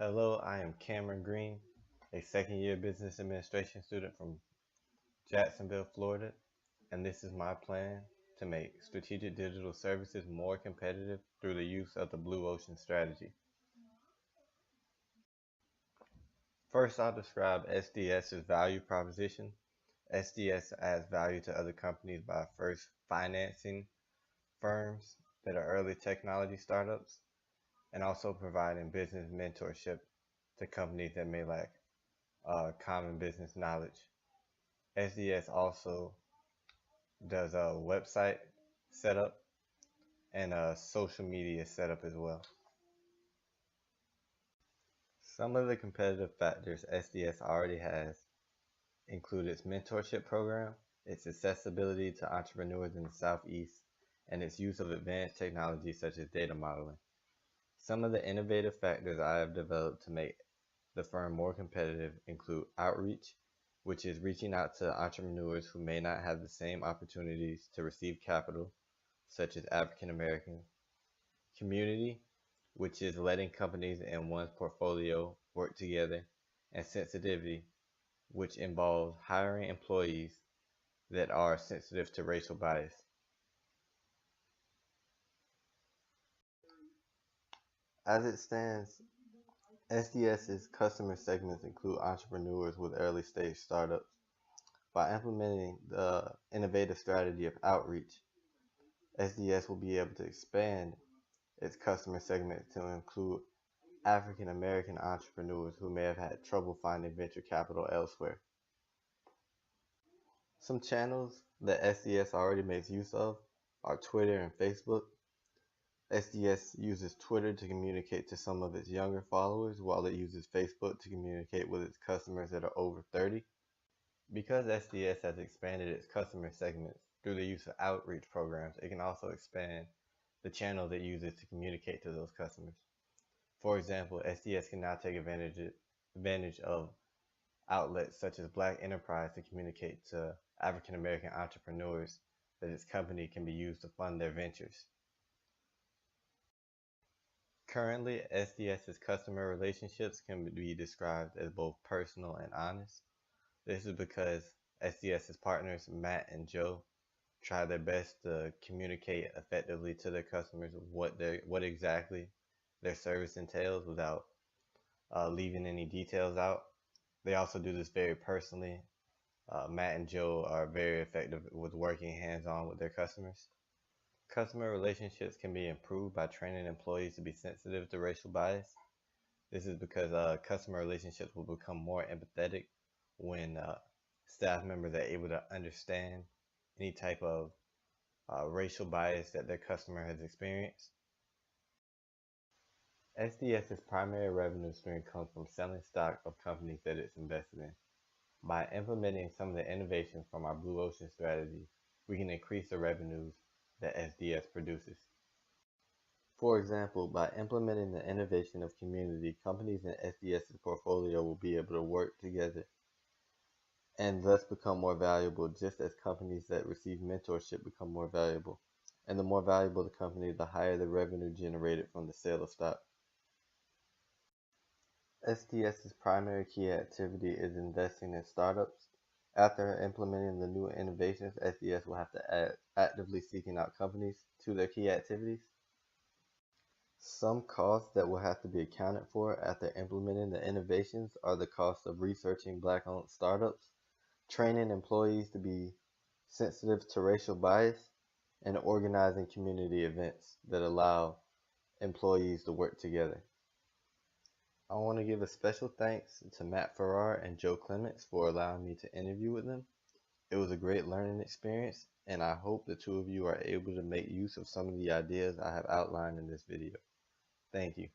Hello, I am Cameron Green, a second-year business administration student from Jacksonville, Florida, and this is my plan to make strategic digital services more competitive through the use of the Blue Ocean strategy. First, I'll describe SDS's value proposition. SDS adds value to other companies by first financing firms that are early technology startups and also providing business mentorship to companies that may lack common business knowledge. SDS also does a website setup and a social media setup as well. Some of the competitive factors SDS already has include its mentorship program, its accessibility to entrepreneurs in the Southeast, and its use of advanced technology such as data modeling. Some of the innovative factors I have developed to make the firm more competitive include outreach, which is reaching out to entrepreneurs who may not have the same opportunities to receive capital, such as African Americans; community, which is letting companies in one's portfolio work together; and sensitivity, which involves hiring employees that are sensitive to racial bias. As it stands, SDS's customer segments include entrepreneurs with early stage startups. By implementing the innovative strategy of outreach, SDS will be able to expand its customer segment to include African American entrepreneurs who may have had trouble finding venture capital elsewhere. Some channels that SDS already makes use of are Twitter and Facebook. SDS uses Twitter to communicate to some of its younger followers, while it uses Facebook to communicate with its customers that are over 30. Because SDS has expanded its customer segments through the use of outreach programs, it can also expand the channels it uses to communicate to those customers. For example, SDS can now take advantage of outlets such as Black Enterprise to communicate to African American entrepreneurs that its company can be used to fund their ventures. Currently, SDS's customer relationships can be described as both personal and honest. This is because SDS's partners, Matt and Joe, try their best to communicate effectively to their customers what exactly their service entails without leaving any details out. They also do this very personally. Matt and Joe are very effective with working hands-on with their customers. Customer relationships can be improved by training employees to be sensitive to racial bias. This is because customer relationships will become more empathetic when staff members are able to understand any type of racial bias that their customer has experienced. SDS's primary revenue stream comes from selling stock of companies that it's invested in. By implementing some of the innovations from our Blue Ocean strategy, we can increase the revenues that SDS produces. For example, by implementing the innovation of community, companies in SDS's portfolio will be able to work together and thus become more valuable, just as companies that receive mentorship become more valuable. And the more valuable the company, the higher the revenue generated from the sale of stock. SDS's primary key activity is investing in startups. After implementing the new innovations, SDS will have to actively seeking out companies to their key activities. Some costs that will have to be accounted for after implementing the innovations are the cost of researching Black-owned startups, training employees to be sensitive to racial bias, and organizing community events that allow employees to work together. I want to give a special thanks to Matt Farrar and Joe Clements for allowing me to interview with them. It was a great learning experience, and I hope the two of you are able to make use of some of the ideas I have outlined in this video. Thank you.